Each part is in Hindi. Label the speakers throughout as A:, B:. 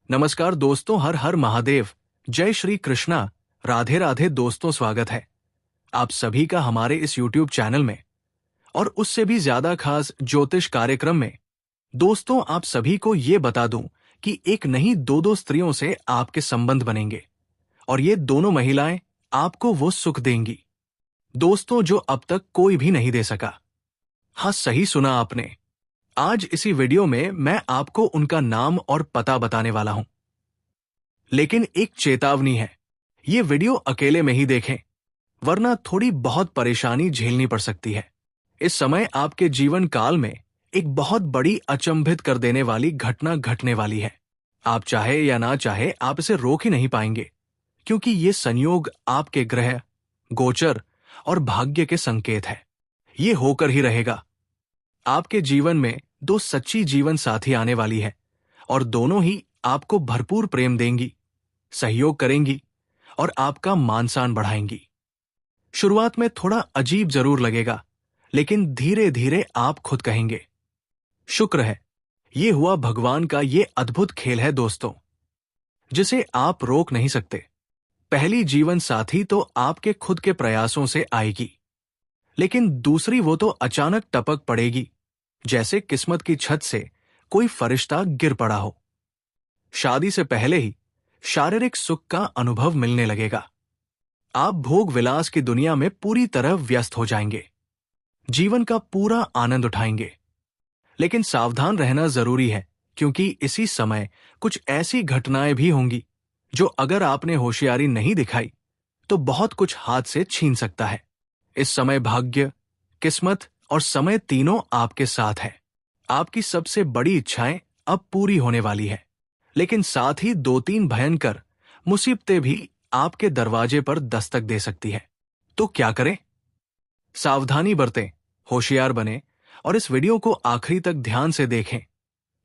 A: नमस्कार दोस्तों, हर हर महादेव। जय श्री कृष्णा। राधे राधे दोस्तों, स्वागत है आप सभी का हमारे इस YouTube चैनल में और उससे भी ज्यादा खास ज्योतिष कार्यक्रम में। दोस्तों, आप सभी को ये बता दूं कि एक नहीं दो स्त्रियों से आपके संबंध बनेंगे और ये दोनों महिलाएं आपको वो सुख देंगी दोस्तों जो अब तक कोई भी नहीं दे सका। हाँ, सही सुना आपने। आज इसी वीडियो में मैं आपको उनका नाम और पता बताने वाला हूं। लेकिन एक चेतावनी है, ये वीडियो अकेले में ही देखें, वरना थोड़ी बहुत परेशानी झेलनी पड़ सकती है। इस समय आपके जीवन काल में एक बहुत बड़ी अचंभित कर देने वाली घटना घटने वाली है। आप चाहे या ना चाहे आप इसे रोक ही नहीं पाएंगे, क्योंकि ये संयोग आपके ग्रह, गोचर और भाग्य के संकेत है। ये होकर ही रहेगा। आपके जीवन में दो सच्ची जीवन साथी आने वाली है और दोनों ही आपको भरपूर प्रेम देंगी, सहयोग करेंगी और आपका मान सम्मान बढ़ाएंगी। शुरुआत में थोड़ा अजीब जरूर लगेगा, लेकिन धीरे धीरे आप खुद कहेंगे, शुक्र है, ये हुआ भगवान का ये अद्भुत खेल है दोस्तों, जिसे आप रोक नहीं सकते। पहली जीवन साथी तो आपके खुद के प्रयासों से आएगी, लेकिन दूसरी वो तो अचानक टपक पड़ेगी, जैसे किस्मत की छत से कोई फरिश्ता गिर पड़ा हो। शादी से पहले ही शारीरिक सुख का अनुभव मिलने लगेगा। आप भोग विलास की दुनिया में पूरी तरह व्यस्त हो जाएंगे, जीवन का पूरा आनंद उठाएंगे। लेकिन सावधान रहना जरूरी है, क्योंकि इसी समय कुछ ऐसी घटनाएं भी होंगी जो अगर आपने होशियारी नहीं दिखाई तो बहुत कुछ हाथ से छीन सकता है। इस समय भाग्य, किस्मत और समय तीनों आपके साथ है। आपकी सबसे बड़ी इच्छाएं अब पूरी होने वाली है, लेकिन साथ ही दो तीन भयंकर मुसीबतें भी आपके दरवाजे पर दस्तक दे सकती है। तो क्या करें? सावधानी बरतें, होशियार बने और इस वीडियो को आखिरी तक ध्यान से देखें,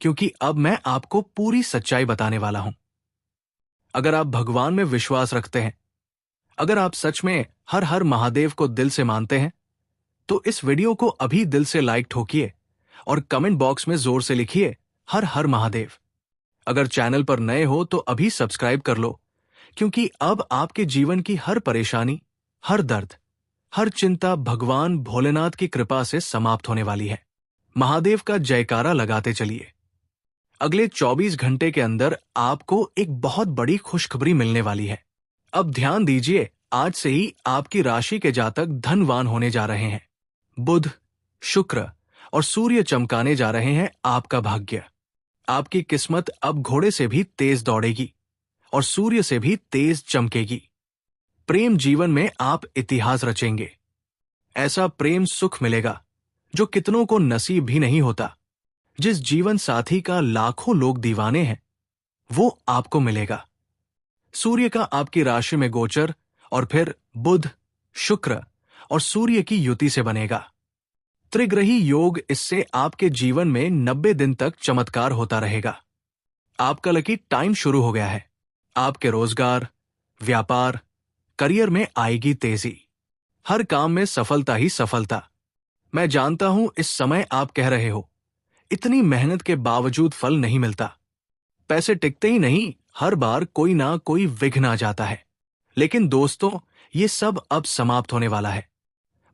A: क्योंकि अब मैं आपको पूरी सच्चाई बताने वाला हूं। अगर आप भगवान में विश्वास रखते हैं, अगर आप सच में हर हर महादेव को दिल से मानते हैं, तो इस वीडियो को अभी दिल से लाइक ठोकिए और कमेंट बॉक्स में जोर से लिखिए हर हर महादेव। अगर चैनल पर नए हो तो अभी सब्सक्राइब कर लो, क्योंकि अब आपके जीवन की हर परेशानी, हर दर्द, हर चिंता भगवान भोलेनाथ की कृपा से समाप्त होने वाली है। महादेव का जयकारा लगाते चलिए। अगले 24 घंटे के अंदर आपको एक बहुत बड़ी खुशखबरी मिलने वाली है। अब ध्यान दीजिए, आज से ही आपकी राशि के जातक धनवान होने जा रहे हैं। बुध, शुक्र और सूर्य चमकाने जा रहे हैं आपका भाग्य। आपकी किस्मत अब घोड़े से भी तेज दौड़ेगी और सूर्य से भी तेज चमकेगी। प्रेम जीवन में आप इतिहास रचेंगे। ऐसा प्रेम सुख मिलेगा जो कितनों को नसीब भी नहीं होता। जिस जीवन साथी का लाखों लोग दीवाने हैं, वो आपको मिलेगा। सूर्य का आपकी राशि में गोचर और फिर बुध, शुक्र और सूर्य की युति से बनेगा। त्रिग्रही योग, इससे आपके जीवन में 90 दिन तक चमत्कार होता रहेगा। आपका लकी टाइम शुरू हो गया है। आपके रोजगार, व्यापार, करियर में आएगी तेजी। हर काम में सफलता ही सफलता। मैं जानता हूं इस समय आप कह रहे हो, इतनी मेहनत के बावजूद फल नहीं मिलता। पैसे टिकते ही नहीं, हर बार कोई ना कोई विघ्न आ जाता है। लेकिन दोस्तों, ये सब अब समाप्त होने वाला है।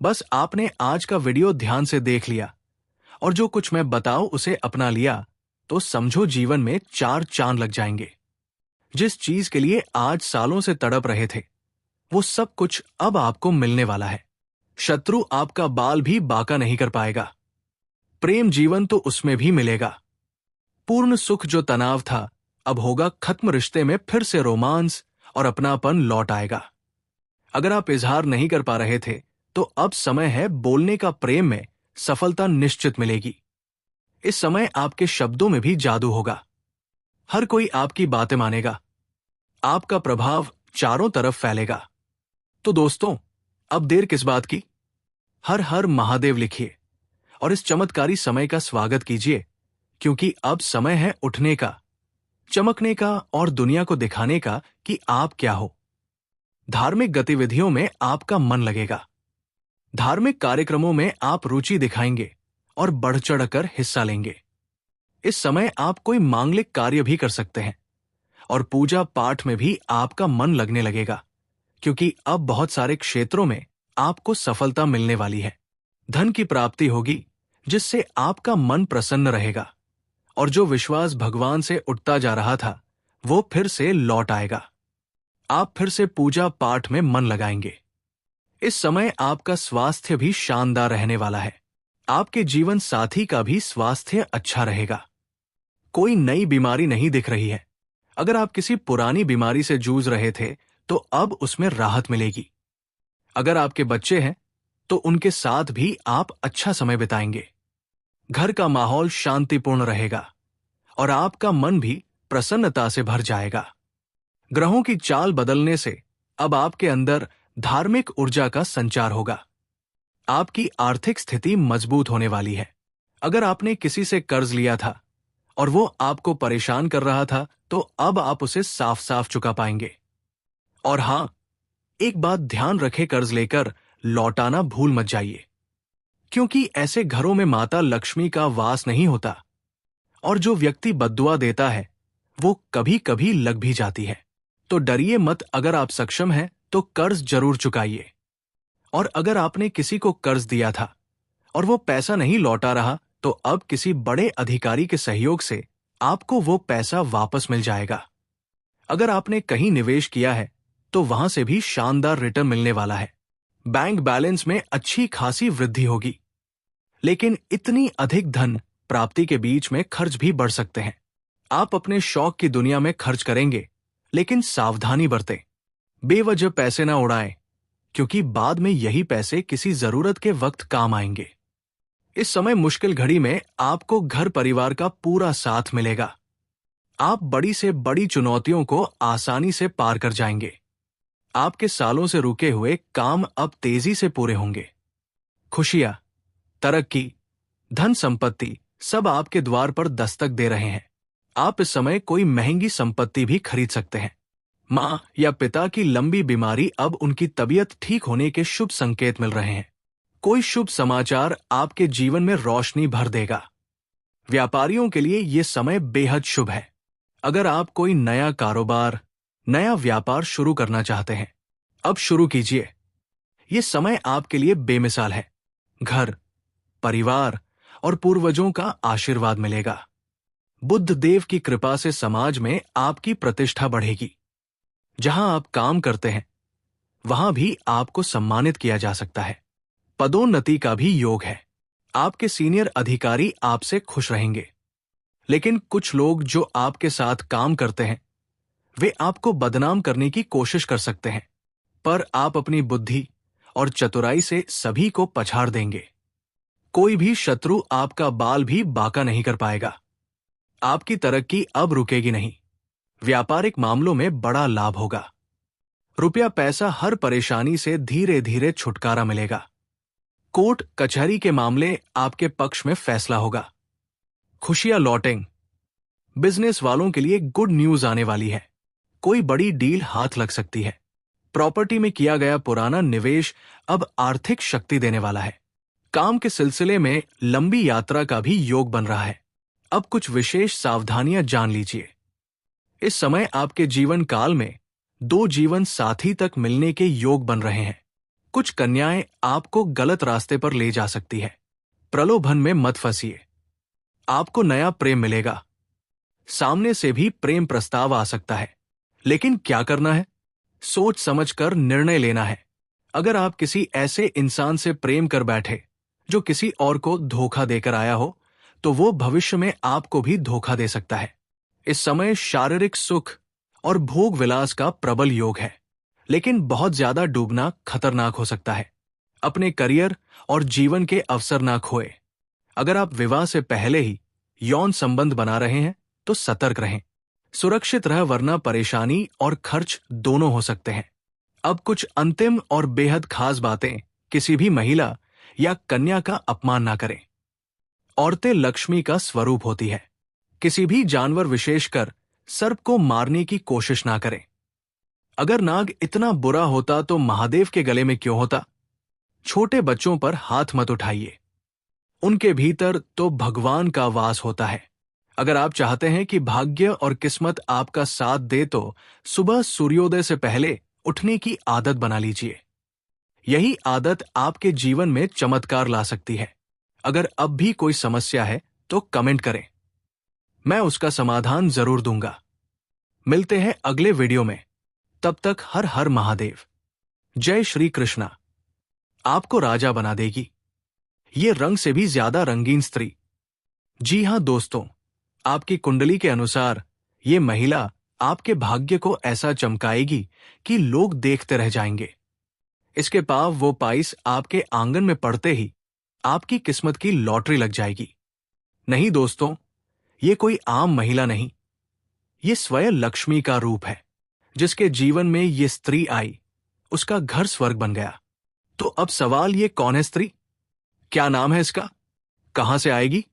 A: बस आपने आज का वीडियो ध्यान से देख लिया और जो कुछ मैं बताऊं उसे अपना लिया, तो समझो जीवन में 4 चांद लग जाएंगे। जिस चीज के लिए आज सालों से तड़प रहे थे, वो सब कुछ अब आपको मिलने वाला है। शत्रु आपका बाल भी बांका नहीं कर पाएगा। प्रेम जीवन तो उसमें भी मिलेगा। पूर्ण सुख जो तनाव था, अब होगा खत्म। रिश्ते में फिर से रोमांस और अपनापन लौट आएगा। अगर आप इजहार नहीं कर पा रहे थे, तो अब समय है बोलने का। प्रेम में सफलता निश्चित मिलेगी। इस समय आपके शब्दों में भी जादू होगा। हर कोई आपकी बातें मानेगा। आपका प्रभाव चारों तरफ फैलेगा। तो दोस्तों, अब देर किस बात की? हर हर महादेव लिखिए और इस चमत्कारी समय का स्वागत कीजिए, क्योंकि अब समय है उठने का, चमकने का और दुनिया को दिखाने का कि आप क्या हो। धार्मिक गतिविधियों में आपका मन लगेगा। धार्मिक कार्यक्रमों में आप रुचि दिखाएंगे और बढ़ चढ़कर हिस्सा लेंगे। इस समय आप कोई मांगलिक कार्य भी कर सकते हैं, और पूजा पाठ में भी आपका मन लगने लगेगा, क्योंकि अब बहुत सारे क्षेत्रों में आपको सफलता मिलने वाली है। धन की प्राप्ति होगी, जिससे आपका मन प्रसन्न रहेगा और जो विश्वास भगवान से उठता जा रहा था वो फिर से लौट आएगा। आप फिर से पूजा पाठ में मन लगाएंगे। इस समय आपका स्वास्थ्य भी शानदार रहने वाला है। आपके जीवन साथी का भी स्वास्थ्य अच्छा रहेगा। कोई नई बीमारी नहीं दिख रही है। अगर आप किसी पुरानी बीमारी से जूझ रहे थे तो अब उसमें राहत मिलेगी। अगर आपके बच्चे हैं तो उनके साथ भी आप अच्छा समय बिताएंगे। घर का माहौल शांतिपूर्ण रहेगा और आपका मन भी प्रसन्नता से भर जाएगा। ग्रहों की चाल बदलने से अब आपके अंदर धार्मिक ऊर्जा का संचार होगा। आपकी आर्थिक स्थिति मजबूत होने वाली है। अगर आपने किसी से कर्ज लिया था और वो आपको परेशान कर रहा था तो अब आप उसे साफ साफ चुका पाएंगे। और हां, एक बात ध्यान रखें, कर्ज लेकर लौटाना भूल मत जाइए, क्योंकि ऐसे घरों में माता लक्ष्मी का वास नहीं होता और जो व्यक्ति बद्दुआ देता है वो कभी कभी लग भी जाती है। तो डरिए मत। अगर आप सक्षम हैं तो कर्ज जरूर चुकाइए। और अगर आपने किसी को कर्ज दिया था और वो पैसा नहीं लौटा रहा तो अब किसी बड़े अधिकारी के सहयोग से आपको वो पैसा वापस मिल जाएगा। अगर आपने कहीं निवेश किया है तो वहां से भी शानदार रिटर्न मिलने वाला है। बैंक बैलेंस में अच्छी खासी वृद्धि होगी, लेकिन इतनी अधिक धन प्राप्ति के बीच में खर्च भी बढ़ सकते हैं। आप अपने शौक की दुनिया में खर्च करेंगे, लेकिन सावधानी बरतें। बेवजह पैसे ना उड़ाएं, क्योंकि बाद में यही पैसे किसी जरूरत के वक्त काम आएंगे। इस समय मुश्किल घड़ी में आपको घर परिवार का पूरा साथ मिलेगा। आप बड़ी से बड़ी चुनौतियों को आसानी से पार कर जाएंगे। आपके सालों से रुके हुए काम अब तेजी से पूरे होंगे। खुशियां, तरक्की, धन संपत्ति सब आपके द्वार पर दस्तक दे रहे हैं। आप इस समय कोई महंगी संपत्ति भी खरीद सकते हैं। मां या पिता की लंबी बीमारी, अब उनकी तबीयत ठीक होने के शुभ संकेत मिल रहे हैं। कोई शुभ समाचार आपके जीवन में रोशनी भर देगा। व्यापारियों के लिए यह समय बेहद शुभ है। अगर आप कोई नया कारोबार, नया व्यापार शुरू करना चाहते हैं, अब शुरू कीजिए। यह समय आपके लिए बेमिसाल है। घर, परिवार और पूर्वजों का आशीर्वाद मिलेगा। बुद्ध देव की कृपा से समाज में आपकी प्रतिष्ठा बढ़ेगी। जहां आप काम करते हैं वहां भी आपको सम्मानित किया जा सकता है। पदोन्नति का भी योग है। आपके सीनियर अधिकारी आपसे खुश रहेंगे, लेकिन कुछ लोग जो आपके साथ काम करते हैं वे आपको बदनाम करने की कोशिश कर सकते हैं, पर आप अपनी बुद्धि और चतुराई से सभी को पछाड़ देंगे। कोई भी शत्रु आपका बाल भी बांका नहीं कर पाएगा। आपकी तरक्की अब रुकेगी नहीं। व्यापारिक मामलों में बड़ा लाभ होगा। रुपया पैसा हर परेशानी से धीरे धीरे छुटकारा मिलेगा। कोर्ट कचहरी के मामले आपके पक्ष में फैसला होगा। खुशियां लौटेंगी। बिजनेस वालों के लिए गुड न्यूज आने वाली है। कोई बड़ी डील हाथ लग सकती है। प्रॉपर्टी में किया गया पुराना निवेश अब आर्थिक शक्ति देने वाला है। काम के सिलसिले में लंबी यात्रा का भी योग बन रहा है। अब कुछ विशेष सावधानियां जान लीजिए। इस समय आपके जीवन काल में 2 जीवन साथी तक मिलने के योग बन रहे हैं। कुछ कन्याएं आपको गलत रास्ते पर ले जा सकती है। प्रलोभन में मत फंसिए। आपको नया प्रेम मिलेगा। सामने से भी प्रेम प्रस्ताव आ सकता है, लेकिन क्या करना है, सोच समझकर निर्णय लेना है। अगर आप किसी ऐसे इंसान से प्रेम कर बैठे जो किसी और को धोखा देकर आया हो, तो वो भविष्य में आपको भी धोखा दे सकता है। इस समय शारीरिक सुख और भोग विलास का प्रबल योग है, लेकिन बहुत ज्यादा डूबना खतरनाक हो सकता है। अपने करियर और जीवन के अवसर ना खोए। अगर आप विवाह से पहले ही यौन संबंध बना रहे हैं तो सतर्क रहें। सुरक्षित रह, वरना परेशानी और खर्च दोनों हो सकते हैं। अब कुछ अंतिम और बेहद खास बातें। किसी भी महिला या कन्या का अपमान ना करें। औरतें लक्ष्मी का स्वरूप होती है। किसी भी जानवर, विशेषकर सर्प को मारने की कोशिश ना करें। अगर नाग इतना बुरा होता तो महादेव के गले में क्यों होता? छोटे बच्चों पर हाथ मत उठाइए। उनके भीतर तो भगवान का वास होता है। अगर आप चाहते हैं कि भाग्य और किस्मत आपका साथ दे तो सुबह सूर्योदय से पहले उठने की आदत बना लीजिए। यही आदत आपके जीवन में चमत्कार ला सकती है। अगर अब भी कोई समस्या है तो कमेंट करें, मैं उसका समाधान जरूर दूंगा। मिलते हैं अगले वीडियो में। तब तक हर हर महादेव। जय श्री कृष्णा। आपको राजा बना देगी ये रंग से भी ज्यादा रंगीन स्त्री। जी हां दोस्तों, आपकी कुंडली के अनुसार ये महिला आपके भाग्य को ऐसा चमकाएगी कि लोग देखते रह जाएंगे। इसके पाव वो पाइस आपके आंगन में पड़ते ही आपकी किस्मत की लॉटरी लग जाएगी। नहीं दोस्तों, ये कोई आम महिला नहीं, ये स्वयं लक्ष्मी का रूप है। जिसके जीवन में ये स्त्री आई, उसका घर स्वर्ग बन गया। तो अब सवाल, ये कौन है स्त्री? क्या नाम है इसका? कहां से आएगी?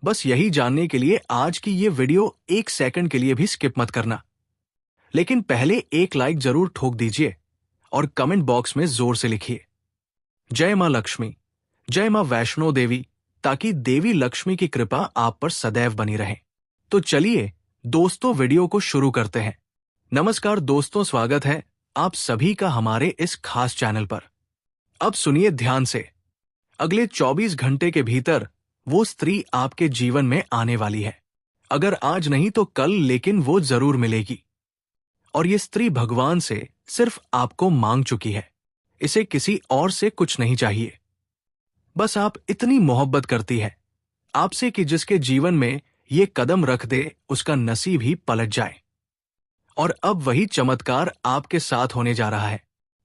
A: बस यही जानने के लिए आज की ये वीडियो 1 सेकंड के लिए भी स्किप मत करना। लेकिन पहले एक लाइक जरूर ठोक दीजिए और कमेंट बॉक्स में जोर से लिखिए, जय मां लक्ष्मी, जय मां वैष्णो देवी, ताकि देवी लक्ष्मी की कृपा आप पर सदैव बनी रहे। तो चलिए दोस्तों, वीडियो को शुरू करते हैं। नमस्कार दोस्तों, स्वागत है आप सभी का हमारे इस खास चैनल पर। अब सुनिए ध्यान से। अगले 24 घंटे के भीतर वो स्त्री आपके जीवन में आने वाली है। अगर आज नहीं तो कल, लेकिन वो जरूर मिलेगी। और ये स्त्री भगवान से सिर्फ आपको मांग चुकी है। इसे किसी और से कुछ नहीं चाहिए। बस आप इतनी मोहब्बत करती है आपसे कि जिसके जीवन में ये कदम रख दे उसका नसीब ही पलट जाए। और अब वही चमत्कार आपके साथ होने जा रहा है।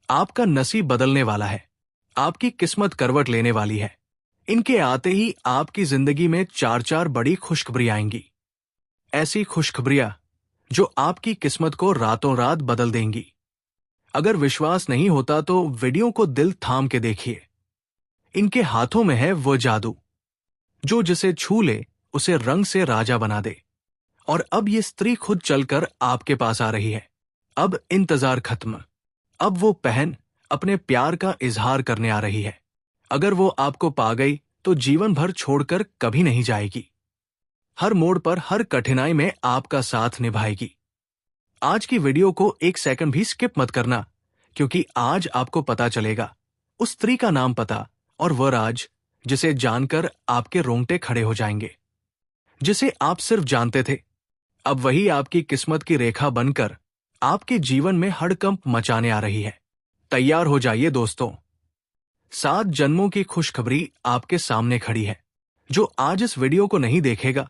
A: आपका नसीब बदलने वाला है। आपकी किस्मत करवट लेने वाली है। इनके आते ही आपकी जिंदगी में 4 बड़ी खुशखबरी आएंगी। ऐसी खुशखबरियां जो आपकी किस्मत को रातों रात बदल देंगी। अगर विश्वास नहीं होता तो वीडियो को दिल थाम के देखिए। इनके हाथों में है वो जादू जो जिसे छू ले उसे रंग से राजा बना दे। और अब ये स्त्री खुद चलकर आपके पास आ रही है। अब इंतजार खत्म। अब वो पहन अपने प्यार का इजहार करने आ रही है। अगर वो आपको पा गई तो जीवन भर छोड़कर कभी नहीं जाएगी। हर मोड़ पर, हर कठिनाई में आपका साथ निभाएगी। आज की वीडियो को 1 सेकंड भी स्किप मत करना, क्योंकि आज आपको पता चलेगा उस स्त्री का नाम, पता और वह राज जिसे जानकर आपके रोंगटे खड़े हो जाएंगे। जिसे आप सिर्फ जानते थे, अब वही आपकी किस्मत की रेखा बनकर आपके जीवन में हड़कंप मचाने आ रही है। तैयार हो जाइए दोस्तों। 7 जन्मों की खुशखबरी आपके सामने खड़ी है। जो आज इस वीडियो को नहीं देखेगा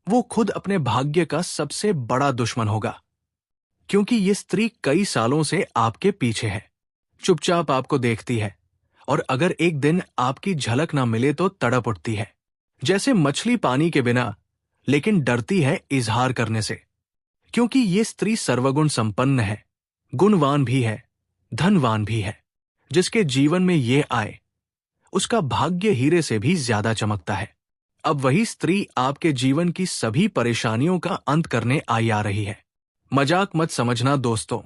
A: वो खुद अपने भाग्य का सबसे बड़ा दुश्मन होगा। क्योंकि ये स्त्री कई सालों से आपके पीछे है, चुपचाप आपको देखती है, और अगर एक दिन आपकी झलक ना मिले तो तड़प उठती है, जैसे मछली पानी के बिना, लेकिन डरती है इजहार करने से। क्योंकि ये स्त्री सर्वगुण संपन्न है, गुणवान भी है, धनवान भी है। जिसके जीवन में ये आए उसका भाग्य हीरे से भी ज्यादा चमकता है। अब वही स्त्री आपके जीवन की सभी परेशानियों का अंत करने आई आ रही है। मजाक मत समझना दोस्तों,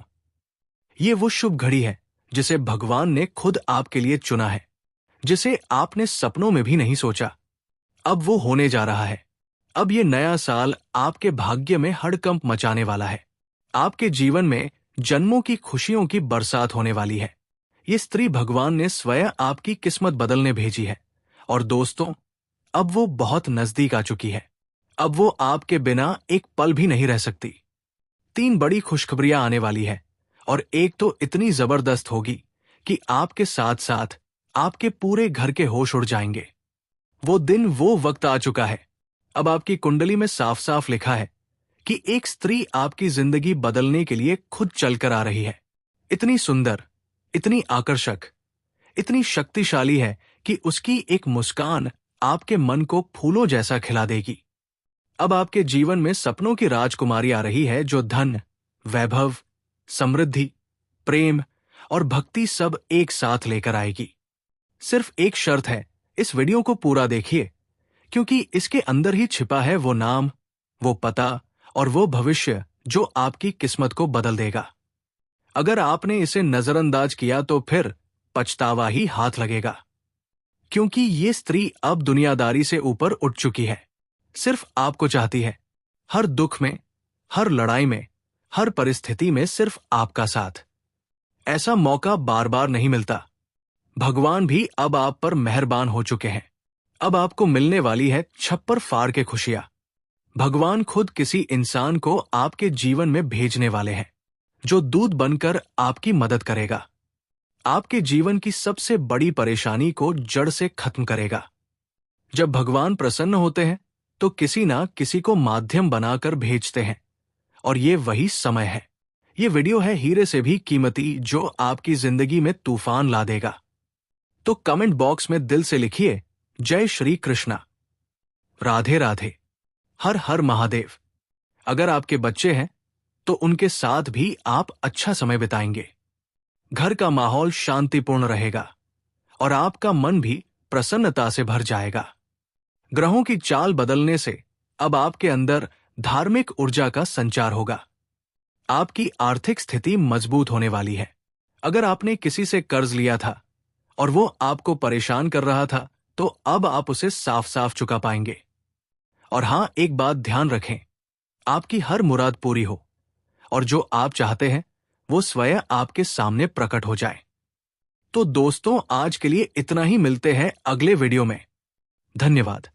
A: ये वो शुभ घड़ी है जिसे भगवान ने खुद आपके लिए चुना है, जिसे आपने सपनों में भी नहीं सोचा। अब वो होने जा रहा है। अब ये नया साल आपके भाग्य में हड़कंप मचाने वाला है। आपके जीवन में जन्मों की खुशियों की बरसात होने वाली है। ये स्त्री भगवान ने स्वयं आपकी किस्मत बदलने भेजी है। और दोस्तों, अब वो बहुत नजदीक आ चुकी है। अब वो आपके बिना एक पल भी नहीं रह सकती। 3 बड़ी खुशखबरियां आने वाली है, और एक तो इतनी जबरदस्त होगी कि आपके साथ साथ आपके पूरे घर के होश उड़ जाएंगे। वो दिन, वो वक्त आ चुका है। अब आपकी कुंडली में साफ साफ लिखा है कि एक स्त्री आपकी जिंदगी बदलने के लिए खुद चलकर आ रही है। इतनी सुंदर, इतनी आकर्षक, इतनी शक्तिशाली है कि उसकी एक मुस्कान आपके मन को फूलों जैसा खिला देगी। अब आपके जीवन में सपनों की राजकुमारी आ रही है, जो धन, वैभव, समृद्धि, प्रेम और भक्ति सब एक साथ लेकर आएगी। सिर्फ एक शर्त है, इस वीडियो को पूरा देखिए, क्योंकि इसके अंदर ही छिपा है वो नाम, वो पता और वो भविष्य जो आपकी किस्मत को बदल देगा। अगर आपने इसे नजरअंदाज किया तो फिर पछतावा ही हाथ लगेगा। क्योंकि ये स्त्री अब दुनियादारी से ऊपर उठ चुकी है। सिर्फ आपको चाहती है। हर दुख में, हर लड़ाई में, हर परिस्थिति में सिर्फ आपका साथ। ऐसा मौका बार बार नहीं मिलता। भगवान भी अब आप पर मेहरबान हो चुके हैं। अब आपको मिलने वाली है छप्पर फाड़ के खुशियां। भगवान खुद किसी इंसान को आपके जीवन में भेजने वाले हैं, जो दूत बनकर आपकी मदद करेगा। आपके जीवन की सबसे बड़ी परेशानी को जड़ से खत्म करेगा। जब भगवान प्रसन्न होते हैं तो किसी ना किसी को माध्यम बनाकर भेजते हैं, और ये वही समय है। ये वीडियो है हीरे से भी कीमती, जो आपकी जिंदगी में तूफान ला देगा। तो कमेंट बॉक्स में दिल से लिखिए, जय श्री कृष्णा, राधे राधे, हर हर महादेव। अगर आपके बच्चे हैं तो उनके साथ भी आप अच्छा समय बिताएंगे। घर का माहौल शांतिपूर्ण रहेगा और आपका मन भी प्रसन्नता से भर जाएगा। ग्रहों की चाल बदलने से अब आपके अंदर धार्मिक ऊर्जा का संचार होगा। आपकी आर्थिक स्थिति मजबूत होने वाली है। अगर आपने किसी से कर्ज लिया था और वो आपको परेशान कर रहा था, तो अब आप उसे साफ साफ चुका पाएंगे। और हां, एक बात ध्यान रखें, आपकी हर मुराद पूरी हो और जो आप चाहते हैं वो स्वयं आपके सामने प्रकट हो जाए। तो दोस्तों, आज के लिए इतना ही। मिलते हैं अगले वीडियो में। धन्यवाद।